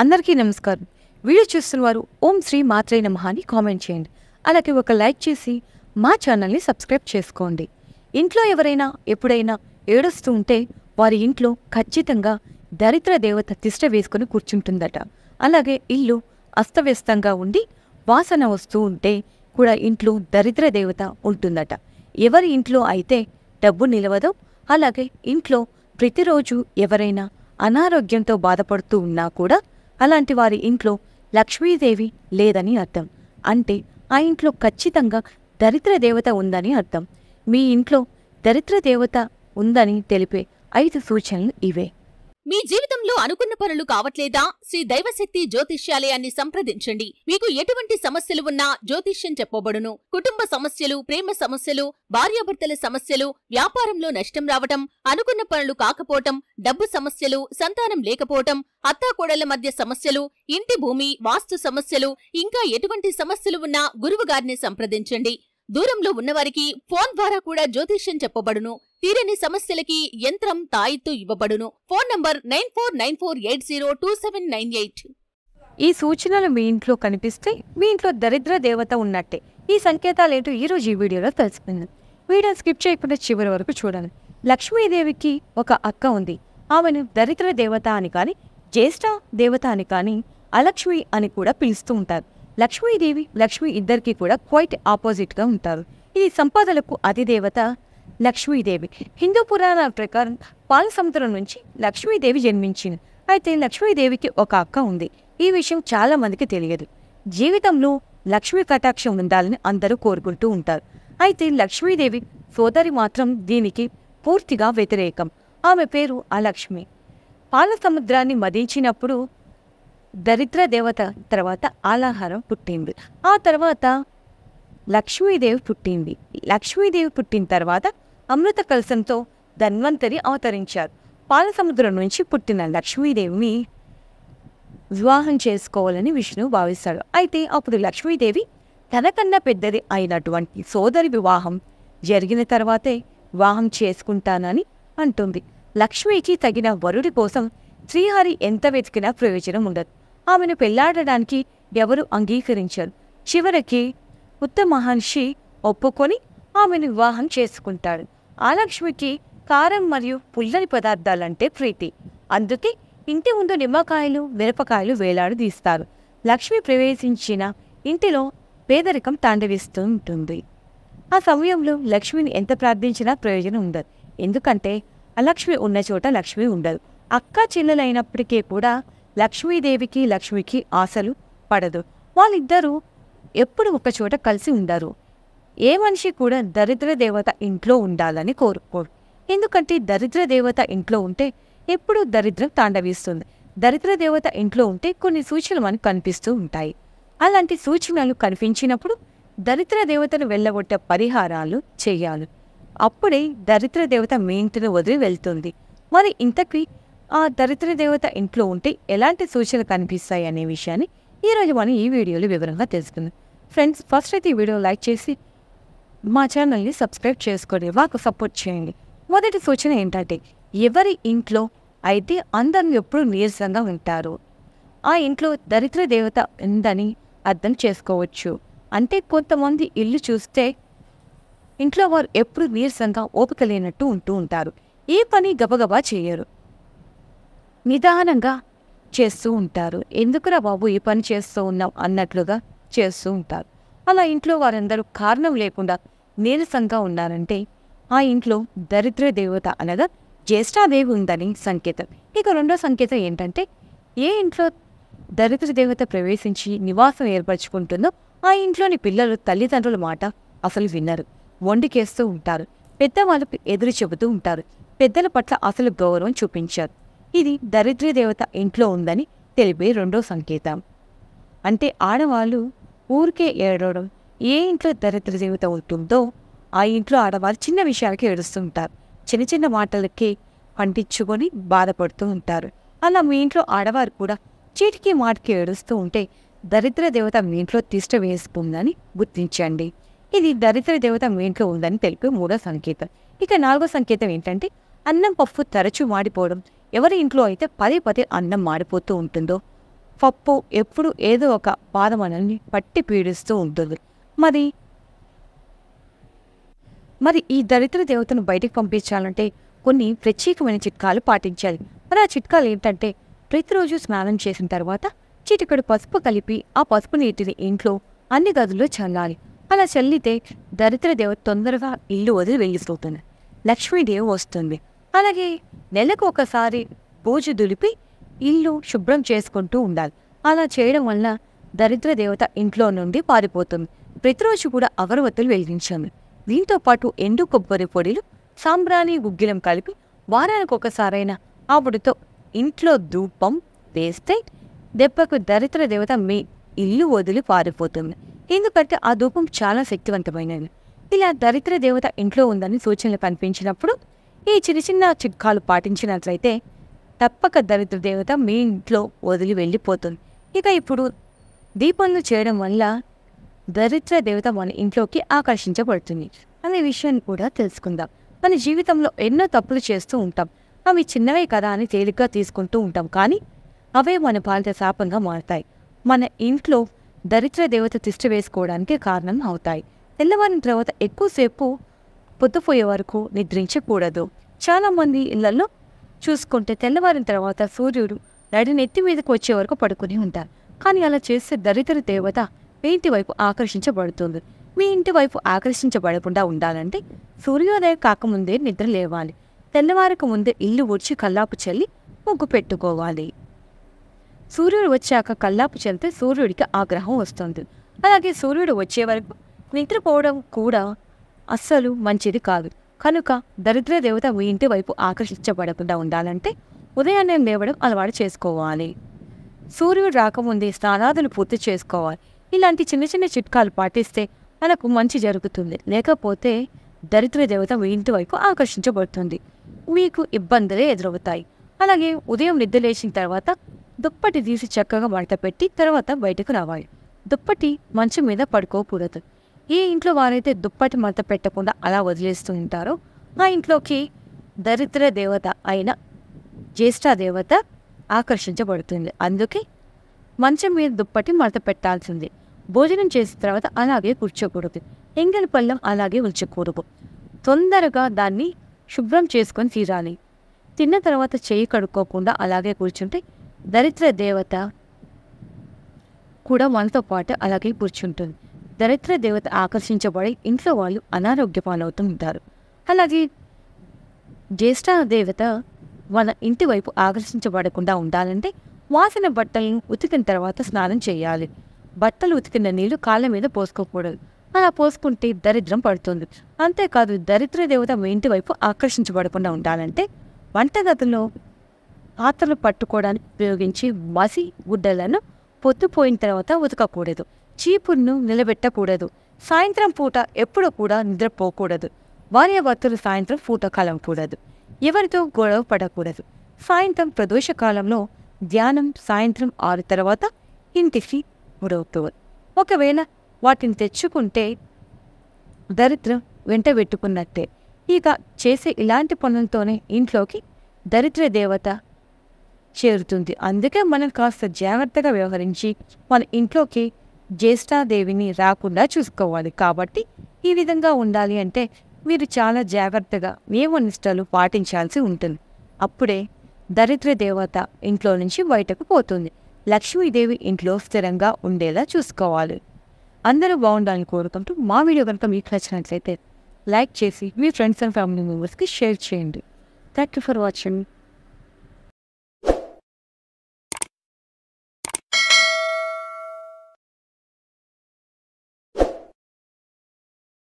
అందరికీ నమస్కారం. వీడియో చూస్తున్నవారు ఓం శ్రీ మాత్రే నమః అని కామెంట్ చేయండి. అలాగే ఒక లైక్ చేసి మా ఛానల్ని సబ్స్క్రైబ్ చేసుకోండి. ఇంట్లో ఎవరైనా ఎప్పుడైనా ఏడుస్తూ ఉంటే వారి ఇంట్లో ఖచ్చితంగా దరిద్ర దేవత తిష్ట వేసుకుని కూర్చుంటుందట. అలాగే ఇల్లు అస్తవ్యస్తంగా ఉండి వాసన వస్తూ ఉంటే కూడా ఇంట్లో దరిద్ర దేవత ఉంటుందట. ఎవరి ఇంట్లో అయితే డబ్బు నిలవదో, అలాగే ఇంట్లో ప్రతిరోజు ఎవరైనా అనారోగ్యంతో బాధపడుతూ ఉన్నా కూడా అలాంటి వారి ఇంట్లో లక్ష్మీదేవి లేదని అర్థం. అంటే ఆ ఇంట్లో ఖచ్చితంగా దరిద్ర దేవత ఉందని అర్థం. మీ ఇంట్లో దరిద్ర దేవత ఉందని తెలిపే 5 సూచనలు ఇవే. మీ జీవితంలో అనుకున్న పనులు కావట్లేదా? శ్రీ దైవశక్తి జ్యోతిష్యాలయాన్ని సంప్రదించండి. మీకు ఎటువంటి సమస్యలు ఉన్నా జ్యోతిష్యం చెప్పబడును. కుటుంబ సమస్యలు, ప్రేమ సమస్యలు, భార్యాభర్తల సమస్యలు, వ్యాపారంలో నష్టం రావటం, అనుకున్న పనులు కాకపోవటం, డబ్బు సమస్యలు, సంతానం లేకపోవటం, అత్తాకోడళ్ల మధ్య సమస్యలు, ఇంటి భూమి, వాస్తు సమస్యలు, ఇంకా ఎటువంటి సమస్యలు ఉన్నా గురువుగారిని సంప్రదించండి. దూరంలో ఉన్నవారికి ఫోన్ ద్వారా కూడా జ్యోతిష్యం చెప్పబడును. తీరని సమస్యలకి యంత్రం, తాయిత్తు ఇవ్వబడును. Phone number 9494802798. ఈ సూచనలు మీ ఇంట్లో కనిపిస్తే మీ ఇంట్లో దరిద్ర దేవత ఉన్నట్టే. ఈ సంకేతాలేంటో ఈరోజు ఈ వీడియోలో తెలుసుకుందాం. వీడియో స్కిప్ చేయకుండా చివరి వరకు చూడండి. లక్ష్మీదేవికి ఒక అక్క ఉంది. ఆమెను దరిద్ర దేవత అని కానీ, జ్యేష్ఠ దేవత అని కానీ, అలక్ష్మి అని కూడా పిలుస్తూ ఉంటారు. లక్ష్మీదేవి, లక్ష్మి ఇద్దరికి కూడా క్వైట్ ఆపోజిట్గా ఉంటారు. ఇది సంపదలకు అధిదేవత లక్ష్మీదేవి. హిందూ పురాణాల ప్రకారం పాల సముద్రం నుంచి లక్ష్మీదేవి జన్మించింది. అయితే లక్ష్మీదేవికి ఒక అక్క ఉంది. ఈ విషయం చాలా మందికి తెలియదు. జీవితంలో లక్ష్మీ కటాక్షం ఉండాలని అందరూ కోరుకుంటూ ఉంటారు. అయితే లక్ష్మీదేవి సోదరి మాత్రం దీనికి పూర్తిగా వ్యతిరేకం. ఆమె పేరు అలక్ష్మి. పాల సముద్రాన్ని మదించినప్పుడు దరిద్ర దేవత తర్వాత ఆలాహారం పుట్టింది. ఆ తర్వాత లక్ష్మీదేవి పుట్టింది. లక్ష్మీదేవి పుట్టిన తర్వాత అమృత కలశంతో ధన్వంతరి అవతరించారు. పాల సముద్రం నుంచి పుట్టిన లక్ష్మీదేవిని వివాహం చేసుకోవాలని విష్ణువు భావిస్తాడు. అయితే అప్పుడు లక్ష్మీదేవి తనకన్నా పెద్దది అయినటువంటి సోదరి వివాహం జరిగిన తర్వాతే వివాహం చేసుకుంటానని అంటుంది. లక్ష్మికి తగిన వరుడి కోసం శ్రీహరి ఎంత వెతికినా ప్రయోజనం ఉండదు. ఆమెను పెళ్లాడడానికి ఎవరు అంగీకరించారు. చివరికి ఉత్తమ మహర్షి ఒప్పుకొని ఆమెను వివాహం చేసుకుంటాడు. ఆ లక్ష్మికి కారం మరియు పుల్లని పదార్థాలంటే ప్రీతి. అందుకే ఇంటి ముందు నిమ్మకాయలు, మిరపకాయలు వేలాడదీస్తారు. లక్ష్మి ప్రవేశించిన ఇంటిలో పేదరికం తాండవిస్తూ ఉంటుంది. ఆ సమయంలో లక్ష్మిని ఎంత ప్రార్థించినా ప్రయోజనం ఉండదు. ఎందుకంటే అలక్ష్మి ఉన్న చోట లక్ష్మి ఉండదు. అక్క చెల్లెలైనప్పటికీ కూడా లక్ష్మీదేవికి, లక్ష్మికి ఆశలు పడదు. వాళ్ళిద్దరూ ఎప్పుడు ఒక చోట కలిసి ఉండరు. ఏ మనిషి కూడా దరిద్ర దేవత ఇంట్లో ఉండాలని కోరుకోరు. ఎందుకంటే దరిద్ర దేవత ఇంట్లో ఉంటే ఎప్పుడూ దరిద్రం తాండవిస్తుంది. దరిద్ర దేవత ఇంట్లో ఉంటే కొన్ని సూచనలు మనకు కనిపిస్తూ ఉంటాయి. అలాంటి సూచనలు కనిపించినప్పుడు దరిద్ర దేవతను వెళ్ళగొట్టే పరిహారాలు చేయాలి. అప్పుడే దరిద్ర దేవత మీ ఇంటిని వదిలి వెళ్తుంది. మరి ఇంతకీ ఆ దరిద్ర దేవత ఇంట్లో ఉంటే ఎలాంటి సూచనలు కనిపిస్తాయి అనే విషయాన్ని ఈరోజు మనం ఈ వీడియోలో వివరంగా తెలుసుకుందాం. ఫ్రెండ్స్, ఫస్ట్ అయితే ఈ వీడియో లైక్ చేసి మా ఛానల్ని సబ్స్క్రైబ్ చేసుకొని మాకు సపోర్ట్ చేయండి. మొదటి సూచన ఏంటంటే, ఎవరి ఇంట్లో అయితే అందరూ ఎప్పుడూ నీరసంగా ఉంటారు, ఆ ఇంట్లో దరిద్ర దేవత ఉందని అర్థం చేసుకోవచ్చు. అంటే కొంతమంది ఇల్లు చూస్తే ఇంట్లో వారు ఎప్పుడు నీరసంగా ఓపిక లేనట్టు ఉంటూ ఉంటారు. ఏ పని గబగబా చేయరు, నిదానంగా చేస్తూ ఉంటారు. ఎందుకురా బాబు ఈ పని చేస్తూ ఉన్నాం అన్నట్లుగా చేస్తూ ఉంటారు. అలా ఇంట్లో వారందరూ కారణం లేకుండా నీరసంగా ఉన్నారంటే ఆ ఇంట్లో దరిద్ర దేవత అనగా జ్యేష్ఠాదేవి ఉందని సంకేతం. ఇక రెండో సంకేతం ఏంటంటే, ఏ ఇంట్లో దరిద్ర దేవత ప్రవేశించి నివాసం ఏర్పరచుకుంటుందో ఆ ఇంట్లోని పిల్లలు తల్లిదండ్రుల మాట అసలు వినరు, వండికేస్తూ ఉంటారు. పెద్దవాళ్ళకు ఎదురు చెబుతూ ఉంటారు. పెద్దల పట్ల అసలు గౌరవం చూపించారు. ఇది దరిద్ర దేవత ఇంట్లో ఉందని తెలిపే రెండో సంకేతం. అంటే ఆడవాళ్ళు ఊరికే ఏడవడం. ఏ ఇంట్లో దరిద్ర దేవత ఉంటుందో ఆ ఇంట్లో ఆడవాళ్ళు చిన్న విషయాలకి ఏడుస్తుంటారు. చిన్న చిన్న మాటలకి పండించుకొని బాధపడుతూ ఉంటారు. అలా మీ ఇంట్లో ఆడవారు కూడా చీటికి మాటికి ఏడుస్తూ ఉంటే దరిద్ర దేవత మీ ఇంట్లో తిష్ట వేసుకుందని గుర్తించండి. ఇది దరిద్ర దేవత మీ ఇంట్లో ఉందని తెలిపే మూడో సంకేతం. ఇక నాలుగో సంకేతం ఏంటంటే, అన్నం పప్పు తరచూ మాడిపోవడం. ఎవరి ఇంట్లో అయితే పదే పదే అన్నం మాడిపోతూ ఉంటుందో పప్పు ఎప్పుడు ఏదో ఒక బాధ మనల్ని పట్టి పీడిస్తూ ఉంటుంది. మరి మరి ఈ దరిద్ర దేవతను బయటికి పంపించాలంటే కొన్ని ప్రత్యేకమైన చిట్కాలు పాటించాలి. మరి ఆ చిట్కాలు ఏంటంటే, ప్రతిరోజు స్నానం చేసిన తర్వాత చిటికెడు పసుపు కలిపి ఆ పసుపు నీటిని ఇంట్లో అన్ని గదుల్లో చల్లాలి. అలా చల్లితే దరిద్ర దేవత తొందరగా ఇల్లు వదిలి వెళ్ళిపోతుంది, లక్ష్మీదేవి వస్తుంది. అలాగే నెలకు ఒకసారి పూజ దులిపి ఇల్లు శుభ్రం చేసుకుంటూ ఉండాలి. అలా చేయడం వల్ల దరిద్ర దేవత ఇంట్లో నుండి పారిపోతుంది. ప్రతిరోజు కూడా అగరవత్తులు వెలిగించాలి. దీంతో పాటు ఎండు కొబ్బరి పొడిలు, సాంబ్రాణి, గుగ్గిలం కలిపి వారానికి ఒకసారైనా ఆవిడతో ఇంట్లో ధూపం వేస్తే దెబ్బకు దరిద్ర దేవత మీ ఇల్లు వదిలి పారిపోతుంది. ఎందుకంటే ఆ ధూపం చాలా శక్తివంతమైనది. ఇలా దరిద్ర దేవత ఇంట్లో ఉందని సూచనలు కనిపించినప్పుడు ఈ చిన్న చిన్న చిట్కాలు పాటించినట్లయితే తప్పక దరిద్ర దేవత మీ ఇంట్లో వదిలి వెళ్ళిపోతుంది. ఇక ఇప్పుడు దీపాలను చేయడం వల్ల దరిద్ర దేవత మన ఇంట్లోకి ఆకర్షించబడుతుంది అనే విషయాన్ని కూడా తెలుసుకుందాం. మన జీవితంలో ఎన్నో తప్పులు చేస్తూ ఉంటాం. అవి చిన్నవే కదా అని తేలిగ్గా తీసుకుంటూ ఉంటాం. కానీ అవే మన పాలిట శాపంగా మారుతాయి. మన ఇంట్లో దరిద్ర దేవత తిష్ట వేసుకోవడానికి కారణం అవుతాయి. తెల్లవారిన తర్వాత ఎక్కువసేపు పొద్దుపోయే వరకు నిద్రించకూడదు. చాలామంది ఇళ్లలో చూసుకుంటే తెల్లవారిన తర్వాత సూర్యుడు నడినెత్తి మీదకు వచ్చే వరకు పడుకుని ఉంటారు. కానీ అలా చేస్తే దరిద్ర దేవత మీ ఇంటి వైపు ఆకర్షించబడుతుంది. మీ ఇంటి వైపు ఆకర్షించబడకుండా ఉండాలంటే సూర్యోదయం కాకముందే నిద్ర లేవాలి. తెల్లవారికి ముందే ఇల్లు ఊడ్చి కల్లాపు చల్లి ముగ్గు పెట్టుకోవాలి. సూర్యుడు వచ్చాక కల్లాపు చల్లితే సూర్యుడికి ఆగ్రహం వస్తుంది. అలాగే సూర్యుడు వచ్చే వరకు నిద్రపోవడం కూడా అస్సలు మంచిది కాదు. కనుక దరిద్ర దేవత మీ ఇంటి వైపు ఆకర్షించబడకుండా ఉండాలంటే ఉదయాన్నే లేవడం అలవాటు చేసుకోవాలి. సూర్యుడు రాకముందే స్నానాదులు పూర్తి చేసుకోవాలి. ఇలాంటి చిన్న చిన్న చిట్కాలు పాటిస్తే మనకు మంచి జరుగుతుంది. లేకపోతే దరిద్ర దేవత మీ ఇంటి వైపు ఆకర్షించబడుతుంది. మీకు ఇబ్బందులే ఎదురవుతాయి. అలాగే ఉదయం నిద్ర లేచిన తర్వాత దుప్పటి తీసి చక్కగా మడత పెట్టి తర్వాత బయటకు రావాలి. దుప్పటి మంచం మీద పడుకోకూడదు. ఏ ఇంట్లో వారైతే దుప్పటి మడత పెట్టకుండా అలా వదిలేస్తూ ఉంటారో ఆ ఇంట్లోకి దరిద్ర దేవత అయిన జ్యేష్ఠాదేవత ఆకర్షించబడుతుంది. అందుకే మంచం మీద దుప్పటి మడత పెట్టాల్సింది. భోజనం చేసిన తర్వాత అలాగే కూర్చోకూడదు. ఎంగలి పళ్ళం అలాగే ఉంచకూడదు. తొందరగా దాన్ని శుభ్రం చేసుకొని తీరాలి. తిన్న తర్వాత చేయి కడుక్కోకుండా అలాగే కూర్చుంటే దరిద్ర దేవత కూడా మనతో పాటు అలాగే కూర్చుంటుంది. దరిద్ర దేవత ఆకర్షించబడి ఇంట్లో వాళ్ళు అనారోగ్య పాలవుతూ ఉంటారు. అలాగే జ్యేష్ఠ దేవత మన ఇంటి వైపు ఆకర్షించబడకుండా ఉండాలంటే వాసన బట్టలను ఉతికిన తర్వాత స్నానం చేయాలి. బట్టలు ఉతికిన నీళ్లు కాళ్ళ మీద పోసుకోకూడదు. అలా పోసుకుంటే దరిద్రం పడుతుంది. అంతేకాదు దరిద్ర దేవత మీ ఇంటి వైపు ఆకర్షించబడకుండా ఉండాలంటే వంటగదిలో పాత్రలు పట్టుకోవడానికి ఉపయోగించి మసి గుడ్డలను పొద్దుపోయిన తర్వాత ఉతకకూడదు. చీపురును నిలబెట్టకూడదు. సాయంత్రం పూట ఎప్పుడు కూడా నిద్రపోకూడదు. భార్యాభర్తలు సాయంత్రం పూట కలవకూడదు. ఎవరితో గొడవ పడకూడదు. సాయంత్రం ప్రదోష కాలంలో ధ్యానం సాయంత్రం 6 తర్వాత ఇంటికి ఉడవకూడదు. ఒకవేళ వాటిని తెచ్చుకుంటే దరిద్రం వెంట పెట్టుకున్నట్టే. ఇక చేసే ఇలాంటి పనులతోనే ఇంట్లోకి దరిద్ర దేవత చేరుతుంది. అందుకే మనం కాస్త జాగ్రత్తగా వ్యవహరించి మన ఇంట్లోకి జ్యేష్ఠాదేవిని రాకుండా చూసుకోవాలి. కాబట్టి ఈ విధంగా ఉండాలి అంటే మీరు చాలా జాగ్రత్తగా నియమనిష్టలు పాటించాల్సి ఉంటుంది. అప్పుడే దరిద్ర దేవత ఇంట్లో నుంచి బయటకు పోతుంది. లక్ష్మీదేవి ఇంట్లో స్థిరంగా ఉండేలా చూసుకోవాలి. అందరూ బాగుండాలని కోరుకుంటూ మా వీడియో కనుక మీకు నచ్చినట్లయితే లైక్ చేసి మీ ఫ్రెండ్స్ అండ్ ఫ్యామిలీ మెంబర్స్కి షేర్ చేయండి. Thank you for watching.